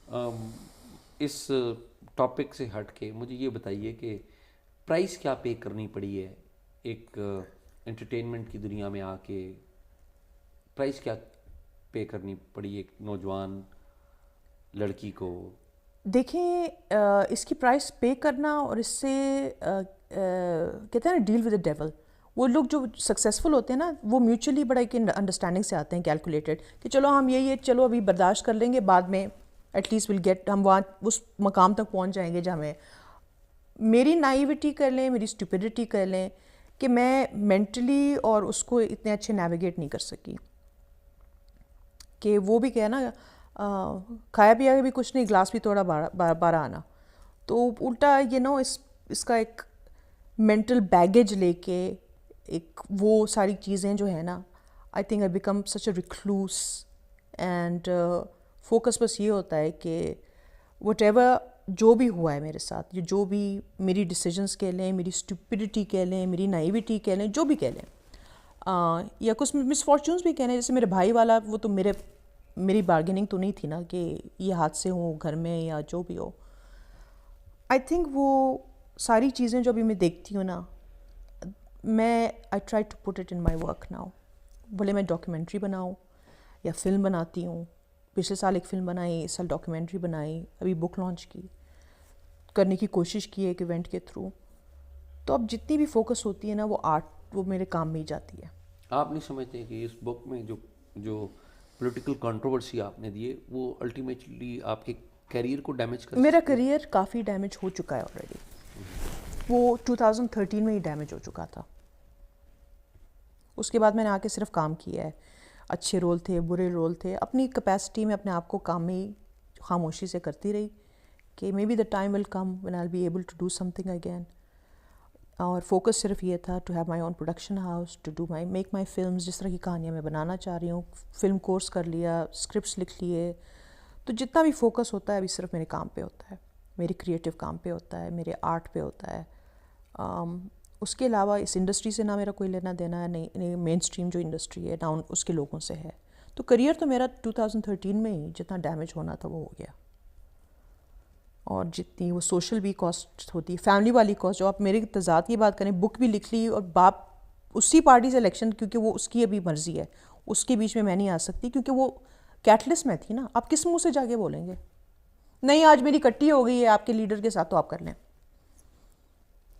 اس topic سے ہٹ کے مجھے یہ بتائیے کہ پرائس کیا پے کرنی پڑی ہے ایک انٹرٹینمنٹ کی دنیا میں آ کے، پرائس کیا پے کرنی پڑی ایک نوجوان لڑکی کو؟ دیکھیں اس کی پرائس پے کرنا اور اس سے کہتے ہیں نا ڈیل ود دا ڈیول، وہ لوگ جو سکسیزفل ہوتے ہیں نا وہ میوچلی بڑا ایک انڈرسٹینڈنگ سے آتے ہیں، کیلکولیٹڈ، کہ چلو ہم یہ چلو ابھی برداشت کر لیں گے، بعد میں ایٹ لیسٹ ول گیٹ، ہم وہاں اس مقام تک پہنچ جائیں گے جہاں ہمیں میری نائیوٹی کر لیں، میری اسٹوپیڈیٹی کر لیں کہ میں مینٹلی اور اس کو اتنے اچھے نیویگیٹ نہیں کر سکی کہ وہ بھی کہنا کھایا پیا کے بھی کچھ نہیں، گلاس بھی تھوڑا بارہ آنا، تو الٹا اس کا ایک مینٹل بیگیج لے کے ایک وہ ساری چیزیں جو ہے نا، I think I become such a recluse and focus بس یہ ہوتا ہے کہ وٹ ایور جو بھی ہوا ہے میرے ساتھ، جو بھی میری ڈیسیجنس کہہ لیں، میری اسٹوپیڈیٹی کہہ لیں، میری نائیوٹی کہہ لیں، جو بھی کہہ لیں، یا کچھ مس فارچونس بھی کہہ لیں، جیسے میرے بھائی والا، وہ تو میری بارگیننگ تو نہیں تھی نا کہ یہ حادثے ہوں گھر میں یا جو بھی ہو. آئی تھنک وہ ساری چیزیں جو ابھی میں دیکھتی ہوں نا، میں I try to put it in my work now, بھلے میں ڈاکیومنٹری بناؤں یا فلم بناتی ہوں. پچھلے سال ایک فلم بنائی، اس سال ڈاکیومنٹری بنائی، ابھی بک لانچ کرنے کی کوشش کی ہے ایک ایونٹ کے تھرو. تو اب جتنی بھی فوکس ہوتی ہے نا وہ آرٹ، وہ میرے کام میں ہی جاتی ہے. آپ نہیں سمجھتے کہ اس بک میں جو پولیٹیکل کنٹروورسی آپ نے دیے وہ الٹیمیٹلی آپ کے کیریئر کو ڈیمیج کر میرا سکتی ہے؟ کریئر کافی ڈیمیج ہو چکا ہے آلریڈی، وہ 2013 میں ہی ڈیمیج ہو چکا تھا. اس کے بعد میں نے آ کے صرف کام کیا ہے، اچھے رول تھے، برے رول تھے، اپنی کیپیسٹی میں اپنے آپ کو کام میں ہی خاموشی سے کرتی رہی کہ maybe the time will come when I be able to do something again. اور فوکس صرف یہ تھا to have my own production house, to do make my films, جس طرح کی کہانیاں میں بنانا چاہ رہی ہوں. فلم کورس کر لیا، اسکرپٹس لکھ لیے. تو جتنا بھی فوکس ہوتا ہے ابھی صرف میرے کام پہ ہوتا ہے، میرے کریٹیو کام پہ ہوتا ہے، میرے آرٹ پہ ہوتا ہے. اس کے علاوہ اس انڈسٹری سے نہ میرا کوئی لینا دینا ہے، نہیں مین اسٹریم جو انڈسٹری ہے نہ اس کے لوگوں سے ہے. تو کریئر تو میرا 2013 میں ہی جتنا ڈیمیج ہونا تھا وہ ہو گیا. اور جتنی وہ سوشل بھی کاسٹ ہوتی ہے، فیملی والی کاسٹ، جو آپ میرے تضاد کی بات کریں، بک بھی لکھ لی اور باپ اسی پارٹی سے الیکشن، کیونکہ وہ اس کی ابھی مرضی ہے، اس کے بیچ میں نہیں آ سکتی کیونکہ وہ کیٹلسٹ میں تھی نا. آپ کس منہ سے جا کے بولیں گے نہیں آج میری کٹی ہو گئی ہے آپ کے لیڈر کے ساتھ تو آپ کر لیں؟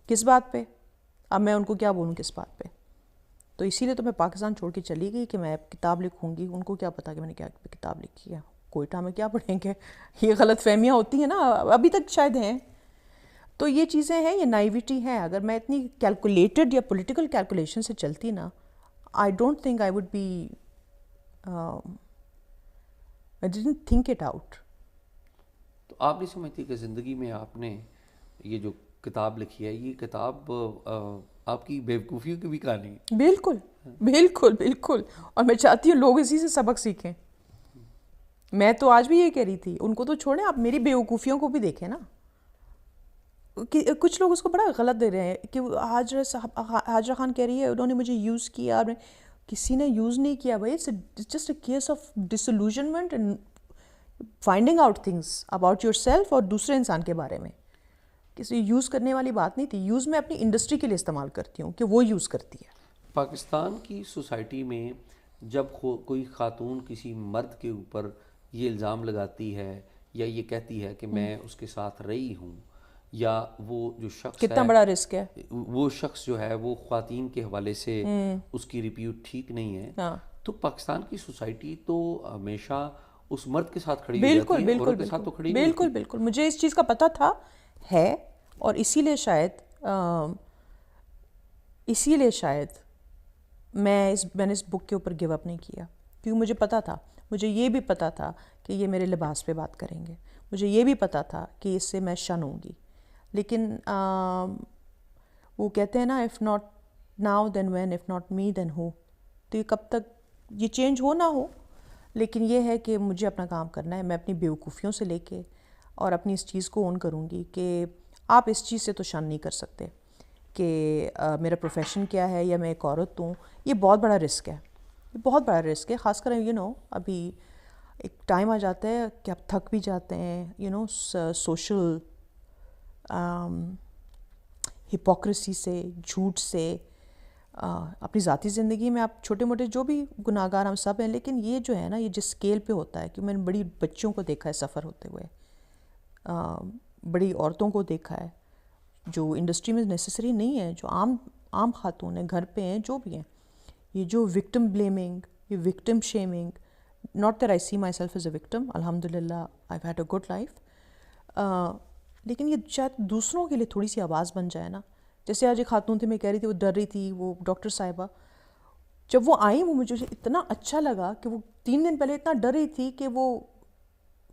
کس بات پہ؟ اب میں ان کو کیا بولوں کس بات پہ؟ تو اسی لیے تو میں پاکستان چھوڑ کے چلی گئی کہ میں کتاب لکھوں گی. ان کو کیا پتا کہ میں نے کیا کتاب لکھی ہے، کوئٹہ میں کیا پڑھیں گے. یہ غلط فہمیاں ہوتی ہیں نا، ابھی تک شاید ہیں. تو یہ چیزیں ہیں، یہ نائیوٹی ہے. اگر میں اتنی کیلکولیٹڈ یا پولیٹیکل کیلکولیشن سے چلتی نا، I don't think I would be, I didn't think it out. تو آپ نہیں سمجھتی کہ زندگی میں آپ نے یہ جو کتاب لکھی ہے، یہ کتاب آپ کی بیوقوفیوں کی بھی کہانی ہے؟ بالکل بالکل بالکل. اور میں چاہتی ہوں لوگ اسی سے سبق سیکھیں. میں تو آج بھی یہ کہہ رہی تھی، ان کو تو چھوڑیں، آپ میری بیوقوفیوں کو بھی دیکھیں نا. کچھ لوگ اس کو بڑا غلط دے رہے ہیں کہ حاجرہ خان کہہ رہی ہے انہوں نے مجھے یوز کیا. کسی نے یوز نہیں کیا بھائی. It's just a case of disillusionment and finding out things about yourself اور دوسرے انسان کے بارے میں. کسی یوز کرنے والی بات نہیں تھی. یوز میں اپنی انڈسٹری کے لیے استعمال کرتی ہوں کہ وہ یوز کرتی ہے. پاکستان کی سوسائٹی میں جب کوئی خاتون کسی مرد کے اوپر یہ الزام لگاتی ہے یا یہ کہتی ہے کہ میں اس کے ساتھ رہی ہوں، یا وہ جو شخص کتنا ہے، بڑا رسک ہے. وہ شخص جو ہے وہ خواتین کے حوالے سے اس کی ریپیوٹ ٹھیک نہیں ہے، ہاں تو پاکستان کی سوسائٹی تو ہمیشہ اس مرد کے ساتھ کھڑی ہو بالکل جاتی ہے، بالکل عورت کے ساتھ بالکل تو کھڑی نہیں بالکل ہوتی. بالکل. مجھے اس چیز کا پتہ تھا ہے، اور اسی لیے شاید میں نے اس بک کے اوپر گیو اپ نہیں کیا، کیونکہ مجھے پتہ تھا. مجھے یہ بھی پتہ تھا کہ یہ میرے لباس پہ بات کریں گے. مجھے یہ بھی پتہ تھا کہ اس سے میں شن ہوں گی. لیکن وہ کہتے ہیں نا if not now then when, if not me then who. تو یہ کب تک یہ چینج ہو نہ ہو، لیکن یہ ہے کہ مجھے اپنا کام کرنا ہے. میں اپنی بیوقوفیوں سے لے کے اور اپنی اس چیز کو اون کروں گی کہ آپ اس چیز سے تو شن نہیں کر سکتے کہ میرا پروفیشن کیا ہے یا میں ایک عورت ہوں. یہ بہت بڑا رسک ہے، یہ بہت بڑا رسک ہے. خاص کر ابھی ایک ٹائم آ جاتا ہے کہ آپ تھک بھی جاتے ہیں سوشل ہپوکریسی سے، جھوٹ سے. اپنی ذاتی زندگی میں آپ چھوٹے موٹے جو بھی گناہ گار ہم سب ہیں، لیکن یہ جو ہے نا، یہ جس اسکیل پہ ہوتا ہے، کہ میں نے بڑی بچوں کو دیکھا ہے سفر ہوتے ہوئے، بڑی عورتوں کو دیکھا ہے جو انڈسٹری میں نیسیسری نہیں ہے، جو عام خاتون ہیں، گھر پہ ہیں، جو بھی ہیں. یہ جو وکٹم بلیمنگ، یہ victim shaming, not that I see myself as a victim, الحمد للہ I had a good life, لیکن یہ شاید دوسروں کے لیے تھوڑی سی آواز بن جائے نا. جیسے آج ایک خاتون تھی، میں کہہ رہی تھی وہ ڈر رہی تھی، وہ ڈاکٹر صاحبہ جب وہ آئیں، وہ مجھے اتنا اچھا لگا کہ وہ 3 دن پہلے اتنا ڈر رہی تھی کہ وہ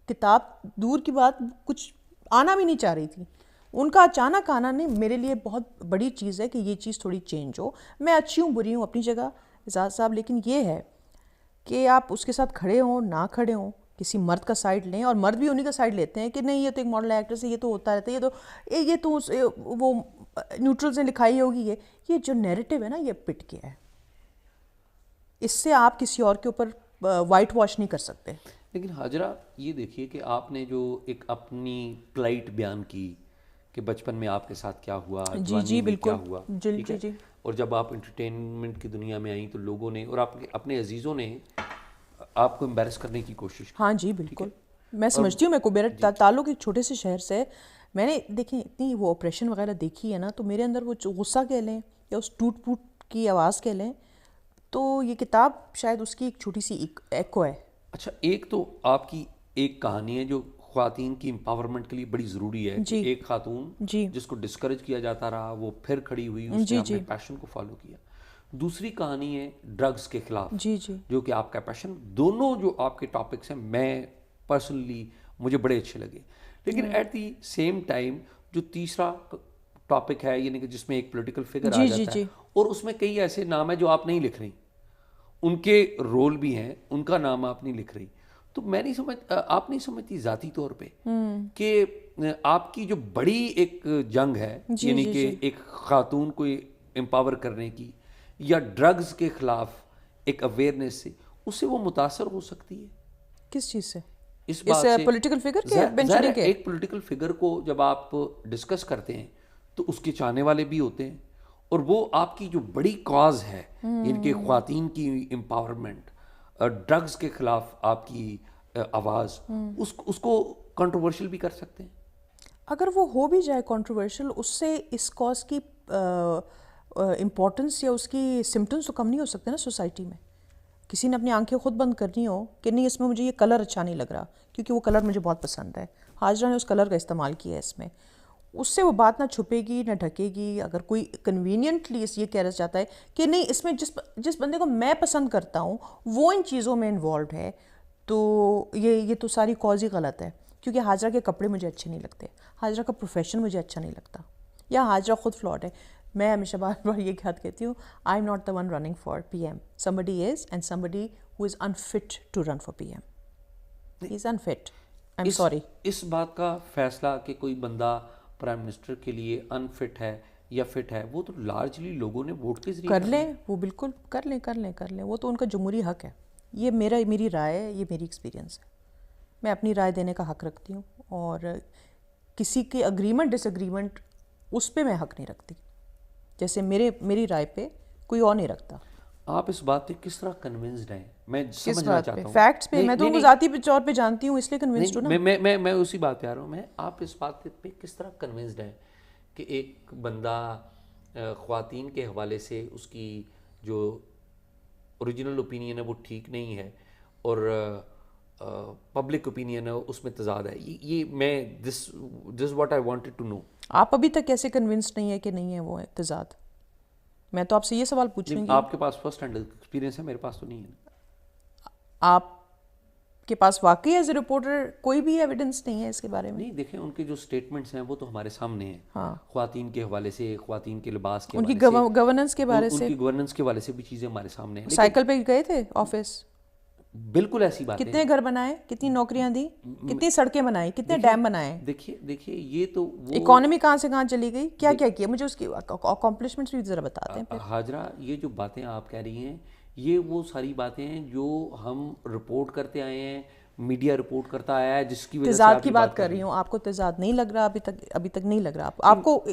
کتاب دور کی بات کچھ آنا بھی نہیں چاہ رہی تھی. ان کا اچانک آنا نہیں میرے لیے بہت بڑی چیز ہے کہ یہ چیز تھوڑی چینج ہو. میں اچھی ہوں، بری ہوں اپنی جگہ اعجاز صاحب، لیکن یہ ہے کہ آپ اس کے ساتھ کھڑے ہوں نہ کھڑے ہوں، کسی مرد کا سائڈ لیں، اور مرد بھی انہی کا سائڈ لیتے ہیں کہ نہیں یہ تو ایک ماڈل ایکٹریس ہے، یہ تو ہوتا رہتا ہے، یہ تو وہ نیوٹرلز نے لکھائی ہوگی. یہ جو نیریٹو ہے نا، یہ پٹ گیا ہے. اس سے آپ کسی اور کے اوپر وائٹ واش نہیں کر سکتے. لیکن حاجرہ یہ دیکھیے کہ آپ نے جو ایک اپنی پلائٹ بیان کی کہ بچپن میں آپ کے ساتھ کیا ہوا، جوانی میں کیا ہوا، ٹھیک ہے، اور جب آپ انٹرٹینمنٹ کی دنیا میں آئیں تو لوگوں نے اور اپنے عزیزوں نے آپ کو امبیرس کرنے کی کوشش کی. ہاں جی بالکل، میں سمجھتی ہوں. میرے کو میرا تعلق ایک چھوٹے سے شہر سے ہے. میں نے دیکھیں اتنی وہ آپریشن وغیرہ دیکھی ہے نا، تو میرے اندر وہ غصہ کہہ لیں یا اس ٹوٹ پوٹ کی آواز کہہ لیں، تو یہ کتاب شاید اس کی ایک چھوٹی سی ایکو ہے. اچھا، ایک تو آپ کی ایک کہانی ہے جو خواتین کی امپاورمنٹ کے لیے بڑی ضروری ہے کہ ایک خاتون جس کو ڈسکریج کیا جاتا رہا، وہ پھر کھڑی ہوئی، اس نے اپنے پیشن کو فالو کیا. دوسری کہانی ہے ڈرگز کے خلاف، جو کہ آپ کا پیشن. دونوں جو آپ کے ٹاپکس ہیں میں پرسنلی مجھے بڑے اچھے لگے. لیکن ایٹ دی سیم ٹائم جو تیسرا ٹاپک ہے، یعنی کہ جس میں ایک پولیٹیکل فگر آ جاتا ہے، اور اس میں کئی ایسے نام ہیں جو آپ نہیں لکھ رہی، ان کے رول بھی ہیں، ان کا نام آپ نہیں لکھ رہی. تو میں نہیں آپ نہیں سمجھتی ذاتی طور پہ کہ آپ کی جو بڑی ایک جنگ ہے، یعنی کہ ایک خاتون کو امپاور کرنے کی یا ڈرگز کے خلاف ایک اویئرنیس سے، اس سے وہ متاثر ہو سکتی ہے؟ کس چیز سے؟ اس بات سے پولیٹیکل فگر کے ایک پولیٹیکل فگر کو جب آپ ڈسکس کرتے ہیں تو اس کے چاہنے والے بھی ہوتے ہیں، اور وہ آپ کی جو بڑی کاز ہے، یعنی کہ خواتین کی امپاورمنٹ، ڈرگز کے خلاف آپ کی آواز، اس کو کنٹروورشل بھی کر سکتے ہیں. اگر وہ ہو بھی جائے کنٹروورشل، اس سے اس کاز کی امپورٹنس یا اس کی سمٹمس تو کم نہیں ہو سکتے نا سوسائٹی میں. کسی نے اپنی آنکھیں خود بند کرنی ہو کہ نہیں اس میں مجھے یہ کلر اچھا نہیں لگ رہا کیونکہ وہ کلر مجھے بہت پسند ہے، حاجرہ نے اس کلر کا استعمال کیا ہے اس میں، اس سے وہ بات نہ چھپے گی نہ ڈھکے گی. اگر کوئی کنوینئنٹلی یہ کہہ چاہتا ہے کہ نہیں اس میں جس بندے کو میں پسند کرتا ہوں وہ ان چیزوں میں انوالوڈ ہے، تو یہ تو ساری کاز ہی غلط ہے. کیونکہ حاجرہ کے کپڑے مجھے اچھے نہیں لگتے، حاجرہ کا پروفیشن مجھے اچھا نہیں لگتا، یا حاجرہ خود فلاٹ ہے. میں ہمیشہ بار بار یہ بات کہتی ہوں، I am not the one running for P M. somebody is and somebody who is unfit to run for PM. He is unfit. I'm sorry. اس بات کا فیصلہ کہ کوئی بندہ پرائم منسٹر کے لیے انفٹ ہے یا فٹ ہے، وہ تو لارجلی لوگوں نے ووٹ کے ذریعے کر لیں، وہ بالکل کر لیں، وہ تو ان کا جمہوری حق ہے. یہ میری رائے ہے، یہ میری ایکسپیرینس ہے. میں اپنی رائے دینے کا حق رکھتی ہوں، اور کسی کے اگریمنٹ ڈس ایگریمنٹ اس پہ میں حق نہیں رکھتی، جیسے میری رائے پہ کوئی اور نہیں رکھتا. آپ اس بات پہ کس طرح کنونسڈ ہیں؟ میں سمجھنا چاہتا ہوں فیکٹس پہ. میں تو ان کو ذاتی طور پہ جانتی ہوں، اس لیے کنونسڈ ہوں نا. میں اسی بات پہ آ رہا ہوں. آپ اس بات پہ کس طرح کنونسڈ ہیں کہ ایک بندہ خواتین کے حوالے سے اس کی جو اوریجنل اوپینین ہے وہ ٹھیک نہیں ہے، اور پبلک اوپینین ہے اس میں تضاد ہے؟ یہ میں this what I wanted to know. آپ ابھی تک کیسے کنونسڈ نہیں ہے کہ نہیں ہے وہ تضاد؟ میں تو آپ سے یہ سوال پوچھوں گی. آپ کے پاس فرسٹ ہینڈ ایکسپیرینس ہے، میرے پاس تو نہیں ہے. آپ کے پاس واقعی ایز اے رپورٹر کوئی بھی ایویڈنس نہیں ہے اس کے بارے میں؟ نہیں، دیکھیں ان کے جو سٹیٹمنٹس ہیں وہ تو ہمارے سامنے ہیں. ہاں، خواتین کے حوالے سے، خواتین کے لباس کے ان کی حوالے سے، گورننس کے بارے سے، ان کی گورننس کے حوالے سے بھی چیزیں ہمارے سامنے ہیں. سائیکل پہ گئے تھے آفس، بالکل ایسی بات ہے. کتنے گھر بنائے، کتنی نوکریاں دی، کتنی سڑکیں بنائی، کتنے ڈیم بنائے. دیکھیے یہ تو اکانومی کہاں سے کہاں چلی گئی، کیا کیا مجھے اس کی اکمپلشمنٹس بھی ذرا بتاتے ہیں. حاجرہ یہ جو باتیں آپ کہہ رہی ہیں، یہ وہ ساری باتیں ہیں جو ہم رپورٹ کرتے آئے ہیں میڈیا رپورٹ کرتا آیا ہے جس کی وجہ سے تضاد آپ کی بات کر رہی ہوں. آپ کو تضاد نہیں لگ رہا ابھی تک نہیں لگ رہا آپ کو؟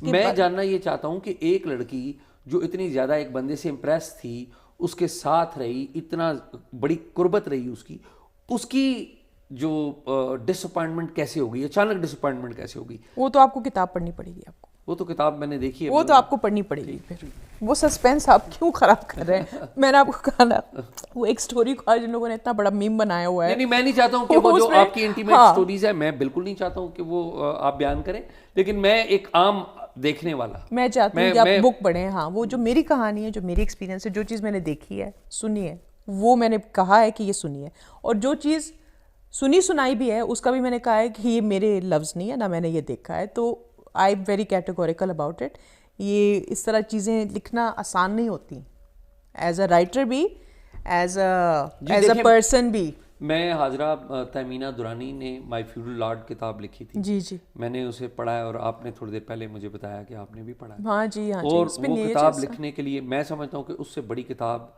میں جاننا یہ چاہتا ہوں کہ ایک لڑکی جو اتنی زیادہ ایک بندے سے امپریس تھی, اس کے ساتھ رہی, اتنا بڑی قربت رہی اس کی جو ڈس اپوائنٹمنٹ کیسے ہوگی, اچانک ڈس اپوائنٹمنٹ کیسے ہوگی؟ وہ تو آپ کو کتاب پڑھنی پڑے گی. آپ کو وہ تو کتاب میں نے دیکھی ہے, وہ تو آپ کو پڑھنی پڑے گی. پھر وہ سسپینس آپ کیوں خراب کر رہے ہیں؟ میں نے آپ کو کہا نا, وہ ایک سٹوری کو آج ان لوگوں نے اتنا بڑا میم بنایا ہوا ہے. نہیں, میں نہیں چاہتا ہوں کہ وہ جو آپ کی انٹیمیٹ سٹوریز ہے, میں بالکل نہیں چاہتا ہوں کہ وہ آپ بیان کریں, لیکن میں ایک عام دیکھنے والا, میں چاہتی ہوں کہ آپ بک پڑھیں. ہاں, وہ جو میری کہانی ہے, جو میری ایکسپیرینس ہے, جو چیز میں نے دیکھی ہے, سنی ہے, وہ میں نے کہا ہے کہ یہ سنی ہے. اور جو چیز سنی سنائی بھی ہے اس کا بھی میں نے کہا ہے کہ یہ میرے لفظ نہیں ہے, نہ میں نے یہ دیکھا ہے. تو I am very categorical about it. یہ اس طرح چیزیں لکھنا آسان نہیں ہوتی, ایز اے رائٹر بھی, ایز اے پرسن بھی. میں حاضرہ تہمینہ دورانی نے مائی فیوڈل لارڈ کتاب لکھی تھی. جی جی, میں نے اسے پڑھا ہے, اور آپ نے تھوڑی دیر پہلے مجھے بتایا کہ آپ نے بھی پڑھا ہے. ہاں جی, ہاں جی. اور وہ کتاب لکھنے کے لیے میں سمجھتا ہوں کہ اس سے بڑی کتاب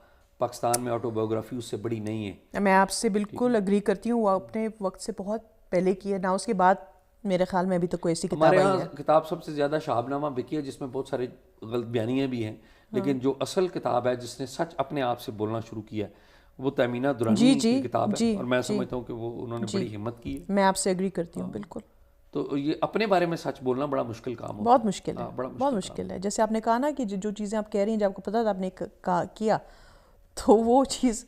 پاکستان میں آٹو بایوگرافی اس سے بڑی نہیں ہے. میں آپ سے بالکل اگری کرتی ہوں. وہ اپنے وقت سے بہت پہلے کی ہے نا, اس کے بعد میرے خیال میں ابھی تک کوئی ایسی کتاب ہمارے آئی ہے. یہاں کتاب سب سے زیادہ شہاب نامہ بکی ہے, جس میں بہت سارے غلط بیانیاں بھی ہیں, لیکن جو اصل کتاب ہے جس نے سچ اپنے آپ سے بولنا شروع کیا ہے, وہ تہمینہ دورانی کی کتاب ہے. اور میں سمجھتا ہوں کہ وہ انہوں نے بڑی ہمت کی ہے. میں آپ سے اگری کرتی ہوں بالکل. تو یہ اپنے بارے میں سچ بولنا بڑا مشکل کام ہوتا ہے. بہت مشکل ہے, بہت مشکل ہے. جیسے آپ نے کہا نا کہ جو چیزیں آپ کہہ رہی ہیں, جب آپ کو پتا تھا آپ نے کیا, تو وہ چیز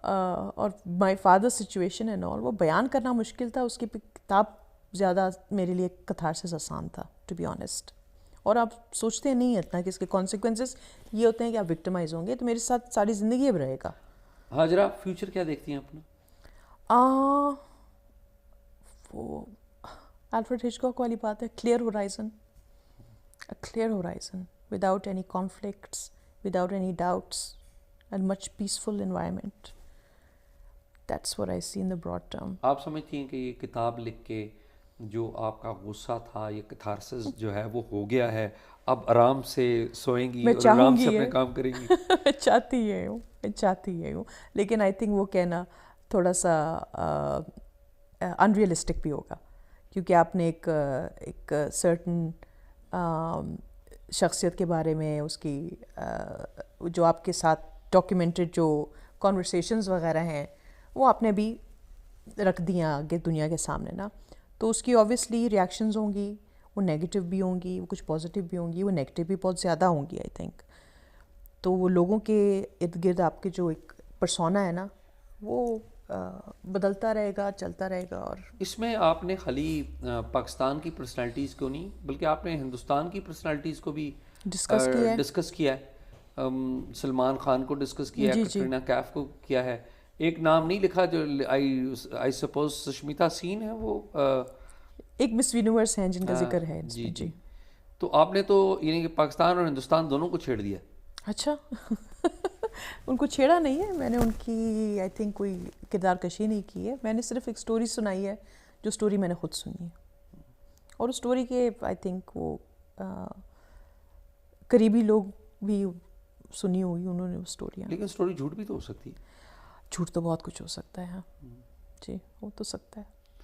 اور my father situation and all, وہ بیان کرنا مشکل تھا. اس کی کتاب زیادہ میرے لیے کتھارسس آسان تھا, ٹو بی آنیسٹ. اور آپ سوچتے نہیں ہیں اتنا کہ اس کے کانسیکوینسز یہ ہوتے ہیں کہ آپ وکٹمائز ہوں گے, تو میرے ساتھ ساری زندگی اب رہے گا. حاضرہ فیوچر کیا دیکھتی ہیں اپنا؟ وہ الفریڈ ہچکاک والی بات ہے, clear horizon, clear horizon without any conflicts, without any doubts, and much peaceful environment. That's what I see in the broad term. آپ سمجھتی ہیں کہ یہ کتاب لکھ کے جو آپ کا غصہ تھا, یہ کتھارسس جو ہے وہ ہو گیا ہے, اب آرام سے سوئیں گی اور آرام سے اپنے کام کریں گی؟ میں چاہتی ہوں, لیکن آئی تھنک وہ کہنا تھوڑا سا انریلسٹک بھی ہوگا, کیونکہ آپ نے ایک سرٹن شخصیت کے بارے میں, اس کی جو آپ کے ساتھ ڈاکیومنٹڈ جو کانورسیشنز وغیرہ ہیں, وہ آپ نے بھی رکھ دیا آگے دنیا کے سامنے نا. تو اس کی آبویسلی ریئیکشنز ہوں گی, وہ نیگیٹو بھی ہوں گی, وہ کچھ پازیٹیو بھی ہوں گی, وہ نیگیٹو بھی بہت زیادہ ہوں گی آئی تھنک. تو وہ لوگوں کے ارد گرد آپ کے جو ایک پرسونا ہے نا, وہ بدلتا رہے گا, چلتا رہے گا. اور اس میں آپ نے خالی پاکستان کی پرسنالٹیز کو نہیں, بلکہ آپ نے ہندوستان کی پرسنالٹیز کو بھی ڈسکس کیا ہے. سلمان خان کو ڈسکس کیا ہے, کٹرینہ کیف کو کیا ہے. ایک نام نہیں لکھا جو آئی سپوز سشمیتا سین ہے, وہ ایک مس یونیورس ہیں جن کا ذکر ہے. جی. تو آپ نے تو یعنی کہ پاکستان اور ہندوستان دونوں کو چھیڑ دیا. اچھا. ان کو چھیڑا نہیں ہے میں نے, ان کی آئی تھنک کوئی کردار کشی نہیں کی ہے. میں نے صرف ایک سٹوری سنائی ہے, جو سٹوری میں نے خود سنی ہے, اور اس سٹوری کے آئی تھنک وہ قریبی لوگ بھی سنی ہوئی انہوں نے وہ سٹوریاں. لیکن سٹوری جھوٹ بھی تو ہو سکتی ہے. جھوٹ تو بہت کچھ ہو سکتا ہے. ہاں جی, ہو تو سکتا ہے.